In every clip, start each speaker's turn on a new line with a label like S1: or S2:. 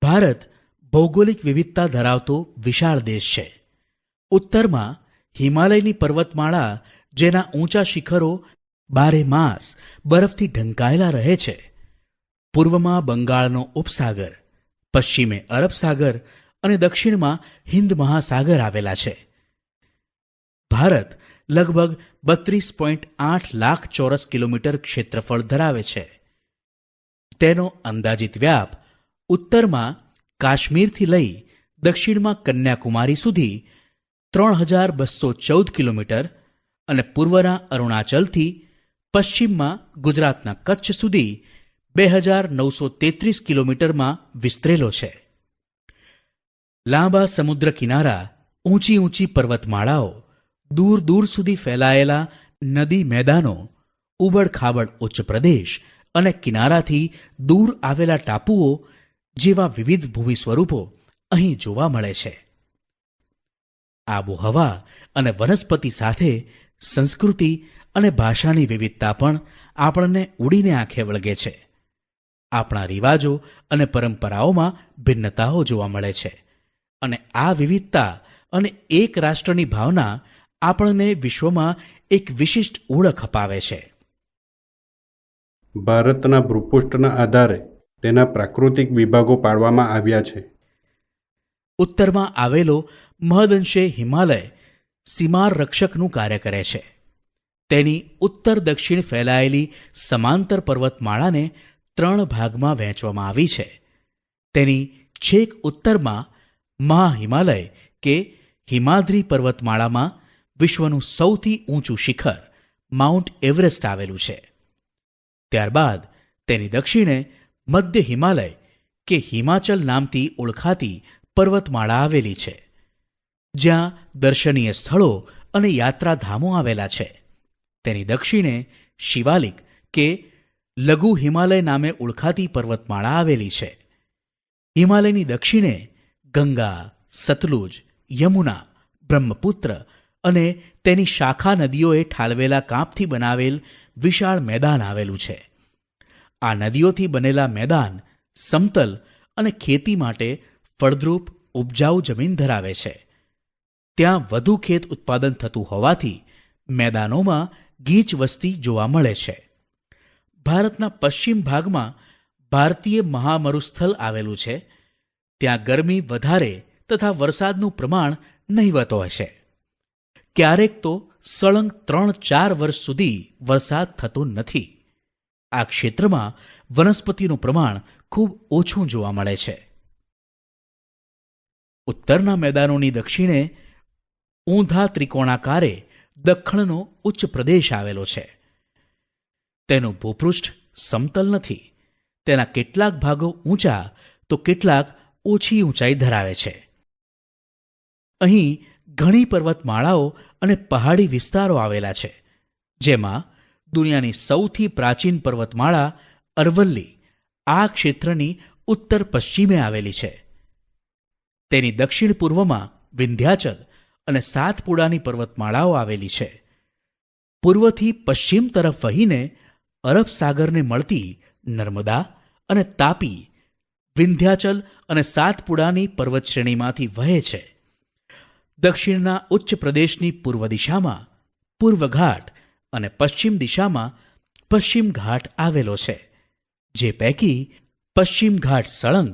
S1: ભારત ભૌગોલિક વિવિધતા ધરાવતો વિશાળ દેશ છે. ઉત્તરમાં હિમાલયની પર્વતમાળા, જેના ઊંચા શિખરો બારે માસ બરફથી ઢંકાયેલા રહે છે. પૂર્વમાં બંગાળનો ઉપસાગર, પશ્ચિમે અરબ સાગર અને દક્ષિણમાં હિન્દ મહાસાગર આવેલા છે. ભારત લગભગ 32.8 લાખ ચોરસ કિલોમીટર ક્ષેત્રફળ ધરાવે છે. તેનો અંદાજિત વ્યાપ ઉત્તરમાં કાશ્મીરથી લઈ દક્ષિણમાં કન્યાકુમારી સુધી 3214 કિલોમીટર અને પૂર્વના અરુણાચલથી પશ્ચિમમાં ગુજરાતના કચ્છ સુધી 2933 કિલોમીટરમાં વિસ્તરેલો છે. લાંબા સમુદ્ર કિનારા, ઊંચી ઊંચી પર્વતમાળાઓ, દૂર દૂર સુધી ફેલાયેલા નદી મેદાનો, ઉબડખાબડ ઉચ્ચ પ્રદેશ અને કિનારાથી દૂર આવેલા ટાપુઓ જેવા વિવિધ ભૂમિ સ્વરૂપો અહીં જોવા મળે છે. આબોહવા અને વનસ્પતિ સાથે સંસ્કૃતિ અને ભાષાની વિવિધતા પણ આપણને ઉડીને આંખે વળગે છે. આપણા રિવાજો અને પરંપરાઓમાં ભિન્નતાઓ જોવા મળે છે અને આ વિવિધતા અને એક રાષ્ટ્રની ભાવના આપણને વિશ્વમાં એક વિશિષ્ટ ઓળખ અપાવે છે.
S2: ભારતના ભૂપૃષ્ઠના આધારે તેના પ્રાકૃતિક વિભાગો પાડવામાં આવ્યા છે.
S1: ઉત્તરમાં આવેલો મહદઅંશે હિમાલય સીમાર રક્ષકનું કાર્ય કરે છે. તેની ઉત્તર દક્ષિણ ફેલાયેલી સમાંતર પર્વતમાળાને 3 ભાગમાં વહેંચવામાં આવી છે. તેની છેક ઉત્તરમાં મહાહિમાલય કે હિમાદ્રી પર્વતમાળામાં વિશ્વનું સૌથી ઊંચું શિખર માઉન્ટ એવરેસ્ટ આવેલું છે. ત્યારબાદ તેની દક્ષિણે મધ્ય હિમાલય કે હિમાચલ નામથી ઓળખાતી પર્વતમાળા આવેલી છે, જ્યાં દર્શનીય સ્થળો અને યાત્રાધામો આવેલા છે. તેની દક્ષિણે શિવાલિક કે લઘુ હિમાલય નામે ઓળખાતી પર્વતમાળા આવેલી છે. હિમાલયની દક્ષિણે ગંગા, સતલુજ, યમુના, બ્રહ્મપુત્ર અને તેની શાખા નદીઓએ ઠાલવેલા કાંપથી બનાવેલ વિશાળ મેદાન આવેલું છે. આ નદીઓથી બનેલા મેદાન સમતલ અને ખેતી માટે ફળદ્રુપ ઉપજાઉ જમીન ધરાવે છે. ત્યાં વધુ ખેત ઉત્પાદન થતું હોવાથી મેદાનોમાં ગીચ વસ્તી જોવા મળે છે. ભારતના પશ્ચિમ ભાગમાં ભારતીય મહામરુસ્થળ આવેલું છે. ત્યાં ગરમી વધારે તથા વરસાદનું પ્રમાણ નહિવત હોય છે. ક્યારેક તો સળંગ 3-4 વર્ષ સુધી વરસાદ થતો નથી. આ ક્ષેત્રમાં વનસ્પતિનું પ્રમાણ ખૂબ ઓછું જોવા મળે છે. ઉત્તરના મેદાનોની દક્ષિણે ઊંધા ત્રિકોણાકારે દખ્ખણનો ઉચ્ચ પ્રદેશ આવેલો છે. તેનું ભૂપૃષ્ઠ સમતલ નથી. તેના કેટલાક ભાગો ઊંચા તો કેટલાક ઓછી ઊંચાઈ ધરાવે છે. અહીં ઘણી પર્વતમાળાઓ અને પહાડી વિસ્તારો આવેલા છે, જેમાં દુનિયાની સૌથી પ્રાચીન પર્વતમાળા અરવલ્લી આ ક્ષેત્રની ઉત્તર પશ્ચિમે આવેલી છે. તેની દક્ષિણ પૂર્વમાં વિંધ્યાચલ અને સાતપુડાની પર્વતમાળાઓ આવેલી છે. પૂર્વથી પશ્ચિમ તરફ વહીને અરબ સાગરને મળતી નર્મદા અને તાપી વિંધ્યાચલ અને સાતપુડાની પર્વતશ્રેણીમાંથી વહે છે. દક્ષિણના ઉચ્ચ પ્રદેશની પૂર્વ દિશામાં પૂર્વ ઘાટ અને પશ્ચિમ દિશામાં પશ્ચિમ ઘાટ આવેલો છે, જે પૈકી પશ્ચિમ ઘાટ સળંગ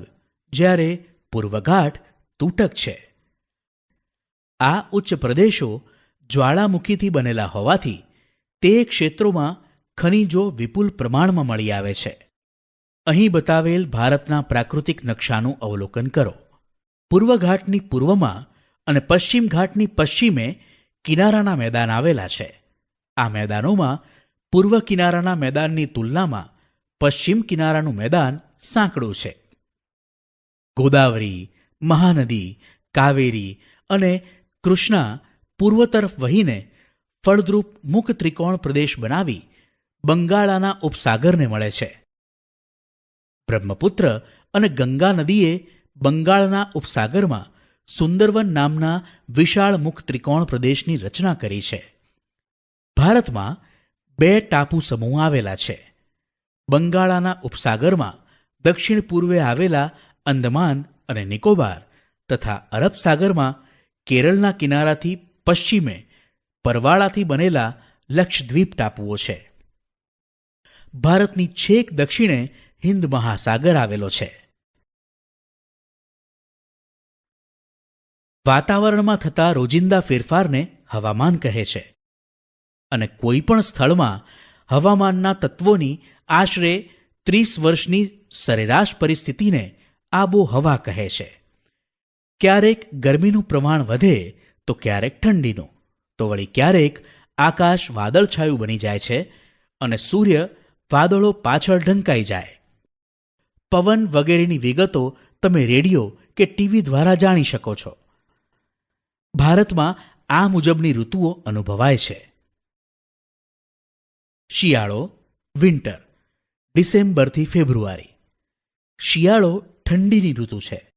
S1: જ્યારે પૂર્વ ઘાટ તૂટક છે. આ ઉચ્ચ પ્રદેશો જ્વાળામુખીથી બનેલા હોવાથી તે ક્ષેત્રોમાં ખનિજો વિપુલ પ્રમાણમાં મળી આવે છે. અહીં બતાવેલ ભારતના પ્રાકૃતિક નકશાનું અવલોકન કરો. પૂર્વ ઘાટની પૂર્વમાં અને પશ્ચિમ ઘાટની પશ્ચિમે કિનારાના મેદાન આવેલા છે. આ મેદાનોમાં પૂર્વ કિનારાના મેદાનની તુલનામાં પશ્ચિમ કિનારાનું મેદાન સાંકડું છે. ગોદાવરી, મહાનદી, કાવેરી અને કૃષ્ણા પૂર્વ તરફ વહીને ફળદ્રુપ મુખ ત્રિકોણ પ્રદેશ બનાવી બંગાળાના ઉપસાગરને મળે છે. બ્રહ્મપુત્ર અને ગંગા નદીએ બંગાળના ઉપસાગરમાં સુંદરવન નામના વિશાળ મુખ ત્રિકોણ પ્રદેશની રચના કરી છે. ભારતમાં 2 ટાપુ સમૂહ આવેલા છે. બંગાળાના ઉપસાગરમાં દક્ષિણ પૂર્વે આવેલા અંદમાન અને નિકોબાર તથા અરબ સાગરમાં કેરળના કિનારાથી પશ્ચિમે પરવાળાથી બનેલા લક્ષદ્વીપ ટાપુઓ છે. ભારતની છેક દક્ષિણે હિન્દ મહાસાગર આવેલો છે. વાતાવરણમાં થતા રોજિંદા ફેરફારને હવામાન કહે છે અને કોઈ પણ સ્થળમાં હવામાનના તત્વોની આશરે 30 વર્ષની સરેરાશ પરિસ્થિતિને આબોહવા કહે છે. ક્યારેક ગરમીનું પ્રમાણ વધે તો ક્યારેક ઠંડીનું, તો વળી ક્યારેક આકાશ વાદળછાયું બની જાય છે અને સૂર્ય વાદળો પાછળ ઢંકાઈ જાય. પવન વગેરેની વિગતો તમે રેડિયો કે ટીવી દ્વારા જાણી શકો છો. ભારતમાં આ મુજબની ઋતુઓ અનુભવાય છે. શિયાળો વિન્ટર, ડિસેમ્બરથી ફેબ્રુઆરી. શિયાળો ઠંડીની ઋતુ છે.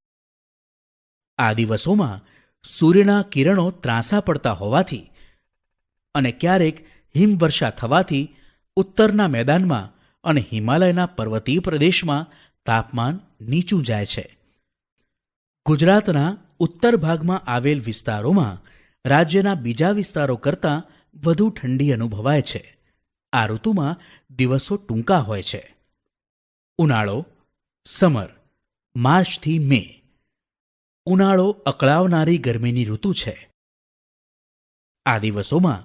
S1: આ દિવસોમાં સૂર્યના કિરણો ત્રાંસા પડતા હોવાથી અને ક્યારેક હિમવર્ષા થવાથી ઉત્તરના મેદાનમાં અને હિમાલયના પર્વતીય પ્રદેશમાં તાપમાન નીચું જાય છે. ગુજરાતના ઉત્તર ભાગમાં આવેલ વિસ્તારોમાં રાજ્યના બીજા વિસ્તારો કરતાં વધુ ઠંડી અનુભવાય છે. આ ઋતુમાં દિવસો ટૂંકા હોય છે. ઉનાળો સમર, માર્ચથી મે. ઉનાળો અકળાવનારી ગરમીની ઋતુ છે. આ દિવસોમાં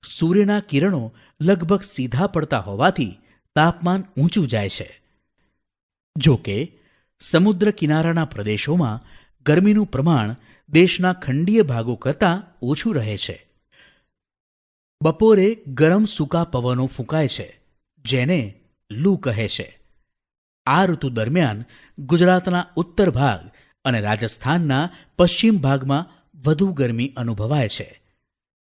S1: સૂર્યના કિરણો લગભગ સીધા પડતા હોવાથી તાપમાન ઊંચું જાય છે. જો કે સમુદ્ર કિનારાના પ્રદેશોમાં ગરમીનું પ્રમાણ દેશના ખંડીય ભાગો કરતાં ઓછું રહે છે. બપોરે ગરમ સૂકા પવનો ફૂંકાય છે, જેને લૂ કહે છે. આ ઋતુ દરમિયાન ગુજરાતના ઉત્તર ભાગ અને રાજસ્થાનના પશ્ચિમ ભાગમાં વધુ ગરમી અનુભવાય છે.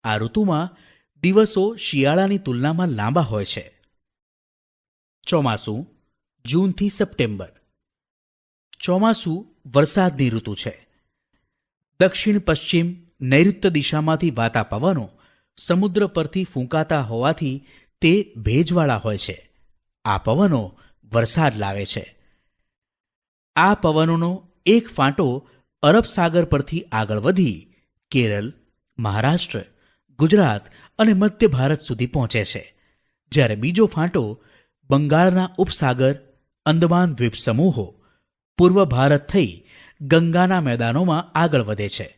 S1: આ ઋતુમાં દિવસો શિયાળાની તુલનામાં લાંબા હોય છે. ચોમાસું જૂનથી સપ્ટેમ્બર. ચોમાસું વરસાદની ઋતુ છે. દક્ષિણ પશ્ચિમ નૈઋત્ય દિશામાંથી વાતા પવનો સમુદ્ર પરથી ફૂંકાતા હોવાથી તે ભેજવાળા હોય છે. આ પવનો વરસાદ લાવે છે. આ પવનોનો એક ફાંટો અરબ સાગર પરથી આગળ વધી કેરળ, મહારાષ્ટ્ર, ગુજરાત અને મધ્ય ભારત સુધી પહોંચે છે, જ્યારે બીજો ફાંટો બંગાળના ઉપસાગર, અંદમાન દ્વીપ સમૂહો, પૂર્વ ભારત થઈ ગંગાના મેદાનોમાં આગળ વધે છે.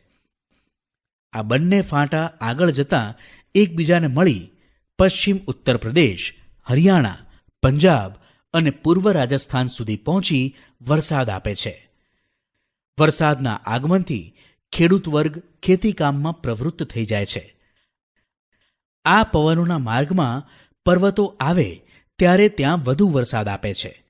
S1: આ બંને ફાંટા આગળ જતાં એકબીજાને મળી પશ્ચિમ ઉત્તર પ્રદેશ, હરિયાણા, પંજાબ અને પૂર્વ રાજસ્થાન સુધી પહોંચી વરસાદ આપે છે. વરસાદના આગમનથી ખેડૂત વર્ગ ખેતીકામમાં પ્રવૃત્ત થઈ જાય છે. આ પવનોના માર્ગમાં પર્વતો આવે ત્યારે ત્યાં વધુ વરસાદ આપે છે.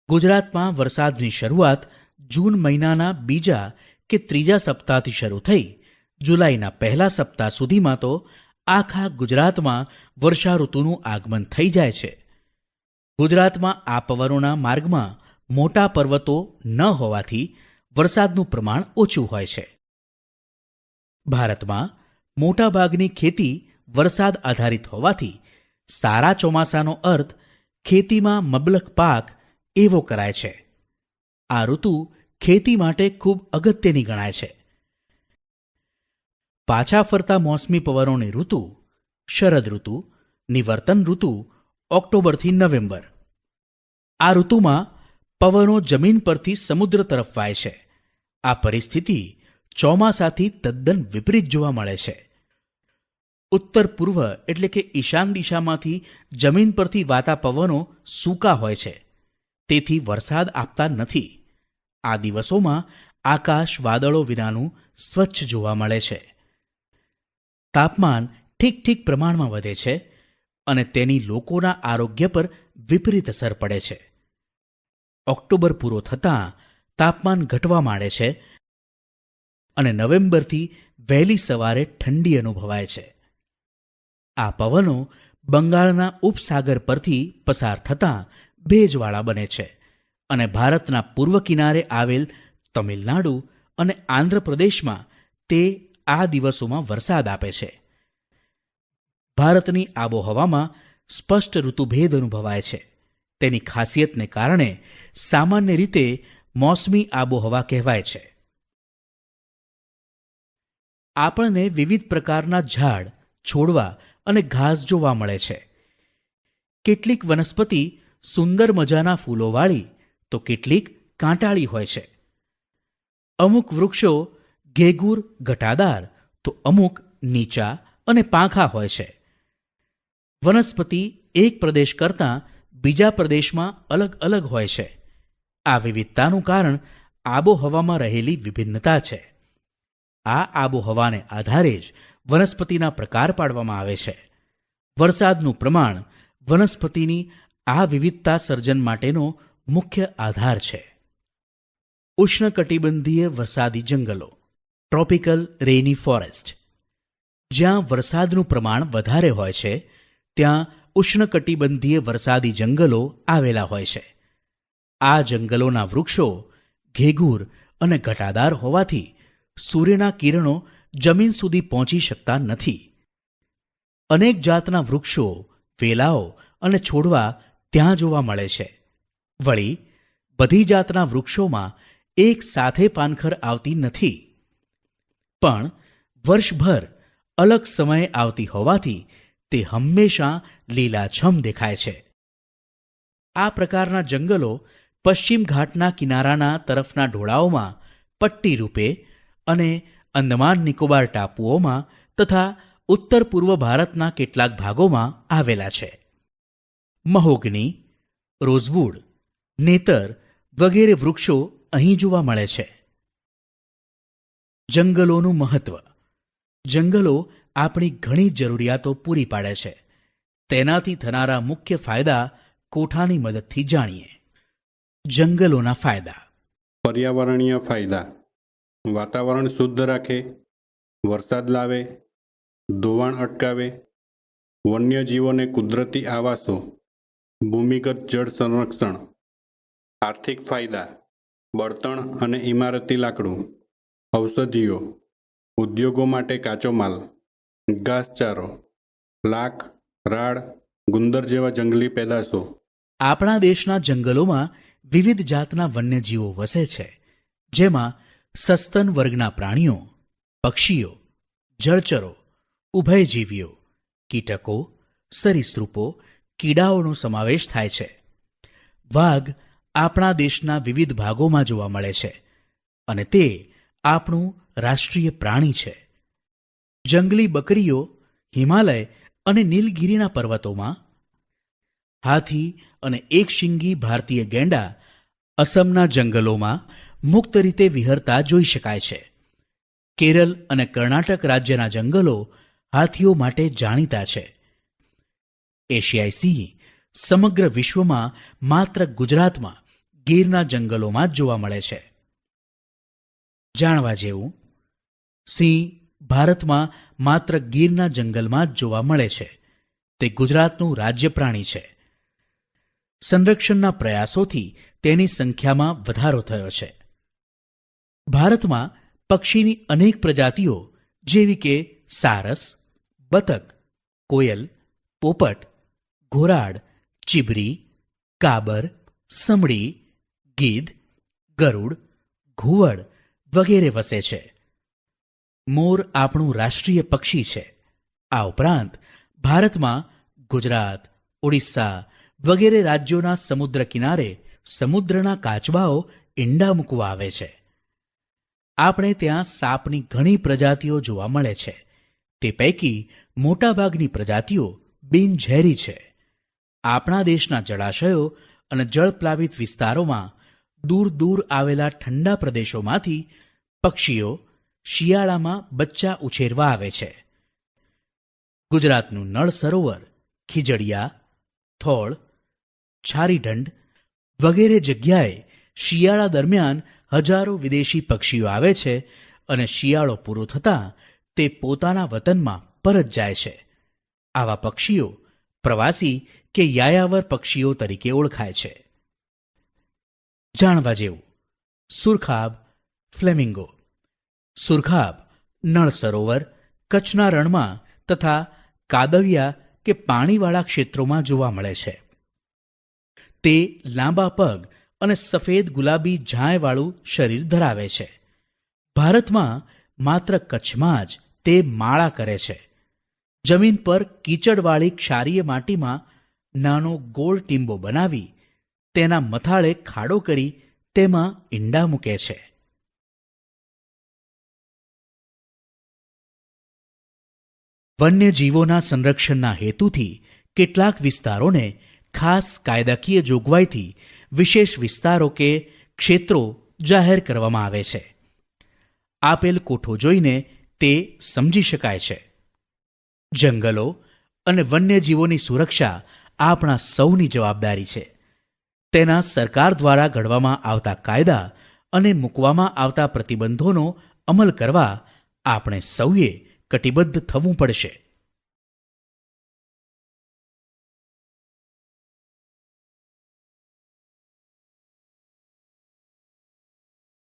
S1: ગુજરાતમાં વરસાદની શરૂઆત જૂન મહિનાના બીજા કે ત્રીજા સપ્તાહથી શરૂ થઈ જુલાઈના પહેલા સપ્તાહ સુધીમાં તો આખા ગુજરાતમાં વર્ષા ઋતુનું આગમન થઈ જાય છે. ગુજરાતમાં આ પવનોના માર્ગમાં મોટા પર્વતો ન હોવાથી વરસાદનું પ્રમાણ ઓછું હોય છે. ભારતમાં મોટાભાગની ખેતી વરસાદ આધારિત હોવાથી સારા ચોમાસાનો અર્થ ખેતીમાં મબલખ પાક એવો કરાય છે. આ ઋતુ ખેતી માટે ખૂબ અગત્યની ગણાય છે. પાછા ફરતા મોસમી પવનોની ઋતુ શરદ ઋતુ, નિવર્તન ઋતુ ઓક્ટોબરથી નવેમ્બર. આ ઋતુમાં પવનો જમીન પરથી સમુદ્ર તરફ વાય છે. આ પરિસ્થિતિ ચોમાસાથી તદ્દન વિપરીત જોવા મળે છે. ઉત્તર પૂર્વ એટલે કે ઈશાન દિશામાંથી જમીન પરથી વાતા પવનો સૂકા હોય છે, તેથી વરસાદ આપતા નથી. આ દિવસોમાં આકાશ વાદળો વિનાનું સ્વચ્છ જોવા મળે છે. તાપમાન ઠીક પ્રમાણમાં વધે છે અને તેની લોકોના આરોગ્ય પર વિપરીત અસર પડે છે. ઓક્ટોબર પૂરો થતાં તાપમાન ઘટવા માંડે છે અને નવેમ્બરથી વહેલી સવારે ઠંડી અનુભવાય છે. આ પવનો બંગાળના ઉપસાગર પરથી પસાર થતાં ભેજવાળા બને છે અને ભારતના પૂર્વ કિનારે આવેલ તમિલનાડુ અને આંધ્રપ્રદેશમાં તે આ દિવસોમાં વરસાદ આપે છે. ભારતની આબોહવામાં સ્પષ્ટ ઋતુભેદ અનુભવાય છે. તેની ખાસિયતને કારણે સામાન્ય રીતે મોસમી આબોહવા કહેવાય છે. આપણને વિવિધ પ્રકારના ઝાડ, છોડવા અને ઘાસ જોવા મળે છે. કેટલીક વનસ્પતિ સુંદર મજાના ફૂલોવાળી તો કેટલીક કાંટાળી હોય છે. અમુક વૃક્ષો ઘેઘૂર ઘટાદાર તો અમુક નીચા અને પાંખા હોય છે. વનસ્પતિ એક પ્રદેશ કરતાં બીજા પ્રદેશમાં અલગ અલગ હોય છે. આ વિવિધતાનું કારણ આબોહવામાં રહેલી વિભિન્નતા છે. આ આબોહવાને આધારે જ વનસ્પતિના પ્રકાર પાડવામાં આવે છે. વરસાદનું પ્રમાણ વનસ્પતિની આ વિવિધતા સર્જન માટેનો મુખ્ય આધાર છે. ઉષ્ણકટિબંધીય વરસાદી જંગલો, ટ્રોપિકલ રેની ફોરેસ્ટ. જ્યાં વરસાદનું પ્રમાણ વધારે હોય છે ત્યાં ઉષ્ણકટિબંધીય વરસાદી જંગલો આવેલા હોય છે. આ જંગલોના વૃક્ષો ઘેઘૂર અને ઘટાદાર હોવાથી સૂર્યના કિરણો જમીન સુધી પહોંચી શકતા નથી. અનેક જાતના વૃક્ષો, વેલાઓ અને છોડવા ત્યાં જોવા મળે છે. વળી બધી જાતના વૃક્ષોમાં એક સાથે પાનખર આવતી નથી, પણ વર્ષભર અલગ સમયે આવતી હોવાથી તે હંમેશા લીલાછમ દેખાય છે. આ પ્રકારના જંગલો પશ્ચિમ ઘાટના કિનારાના તરફના ઢોળાવોમાં પટ્ટી રૂપે અને અંદમાન નિકોબાર ટાપુઓમાં તથા ઉત્તર પૂર્વ ભારતના કેટલાક ભાગોમાં આવેલા છે. મહોગની, રોઝવુડ, નેતર વગેરે વૃક્ષો અહીં જોવા મળે છે. જંગલોનું મહત્વ. જંગલો આપણી ઘણી જરૂરિયાતો પૂરી પાડે છે. તેનાથી થનારા મુખ્ય ફાયદા કોઠાની મદદથી જાણીએ. જંગલોના ફાયદા.
S2: પર્યાવરણીય ફાયદા: વાતાવરણ શુદ્ધ રાખે, વરસાદ લાવે, ધોવાણ અટકાવે, વન્યજીવોને કુદરતી આવાસો, ભૂમિગત જળ સંરક્ષણ. આર્થિક ફાયદા: બળતણ અને ઇમારતી લાકડું, ઔષધિઓ, ઉદ્યોગો માટે કાચો માલ, ઘાસચારો, લાખ, રાળ, ગુંદર જેવા જંગલી પેદાશો.
S1: આપણા દેશના જંગલોમાં વિવિધ જાતના વન્યજીવો વસે છે, જેમાં સસ્તન વર્ગના પ્રાણીઓ, પક્ષીઓ, જળચરો, ઉભયજીવીઓ, કીટકો, સરીસૃપો, કીડાઓનો સમાવેશ થાય છે. વાઘ આપણા દેશના વિવિધ ભાગોમાં જોવા મળે છે અને તે આપણું રાષ્ટ્રીય પ્રાણી છે. જંગલી બકરીઓ હિમાલય અને નીલગિરીના પર્વતોમાં, હાથી અને એકશિંગી ભારતીય ગેંડા અસમના જંગલોમાં મુક્ત રીતે વિહરતા જોઈ શકાય છે. કેરળ અને કર્ણાટક રાજ્યના જંગલો હાથીઓ માટે જાણીતા છે. એશિયાઈ સિંહ સમગ્ર વિશ્વમાં માત્ર ગુજરાતમાં ગીરના જંગલોમાં જ જોવા મળે છે. જાણવા જેવું: સિંહ ભારતમાં માત્ર ગીરના જંગલમાં જ જોવા મળે છે. તે ગુજરાતનું રાજ્ય પ્રાણી છે. સંરક્ષણના પ્રયાસોથી તેની સંખ્યામાં વધારો થયો છે. ભારતમાં પક્ષીની અનેક પ્રજાતિઓ જેવી કે સારસ, બતક, કોયલ, પોપટ, ઘોરાડ, ચીબરી, કાબર, સમડી, ગીધ, ગરુડ, ઘુવડ વગેરે વસે છે. મોર આપણું રાષ્ટ્રીય પક્ષી છે. આ ઉપરાંત ભારતમાં ગુજરાત, ઓડિશા વગેરે રાજ્યોના સમુદ્ર કિનારે સમુદ્રના કાચબાઓ ઈંડા મૂકવા આવે છે. આપણે ત્યાં સાપની ઘણી પ્રજાતિઓ જોવા મળે છે. તે પૈકી મોટાભાગની પ્રજાતિઓ બિનઝેરી છે. આપણા દેશના જળાશયો અને જળપ્લાવિત વિસ્તારોમાં દૂર દૂર આવેલા ઠંડા પ્રદેશોમાંથી પક્ષીઓ શિયાળામાં બચ્ચા ઉછેરવા આવે છે. ગુજરાતનું નળ સરોવર, ખીજડીયા, થોળ, છારીઢંઢ વગેરે જગ્યાએ શિયાળા દરમિયાન હજારો વિદેશી પક્ષીઓ આવે છે અને શિયાળો પૂરો થતાં તે પોતાના વતનમાં પરત જાય છે. આવા પક્ષીઓ પ્રવાસી કે યાયાવર પક્ષીઓ તરીકે ઓળખાય છે. જાણવા જેવું: સુરખાબ, ફ્લેમિંગો. સુરખાબ નળ સરોવર, કચ્છના રણમાં તથા કાદવિયા કે પાણીવાળા ક્ષેત્રોમાં જોવા મળે છે. તે લાંબા પગ અને સફેદ ગુલાબી ઝાંયવાળું શરીર ધરાવે છે. ભારતમાં માત્ર કચ્છમાં જ તે માળા કરે છે. જમીન પર કીચડવાળી ક્ષારીય માટીમાં નાનો ગોળ ટીંબો બનાવી તેના મથાળે ખાડો કરી તેમાં ઈંડા મૂકે છે. વન્યજીવોના સંરક્ષણના હેતુથી કેટલાક વિસ્તારોને ખાસ કાયદાકીય જોગવાઈથી વિશેષ વિસ્તારો કે ક્ષેત્રો જાહેર કરવામાં આવે છે. આપેલ કોઠો જોઈને તે સમજી શકાય છે. જંગલો અને વન્યજીવોની સુરક્ષા આપણા સૌની જવાબદારી છે. તેના સરકાર દ્વારા ઘડવામાં આવતા કાયદા અને મૂકવામાં આવતા પ્રતિબંધોનો અમલ કરવા આપણે સૌએ કટિબદ્ધ થવું પડશે.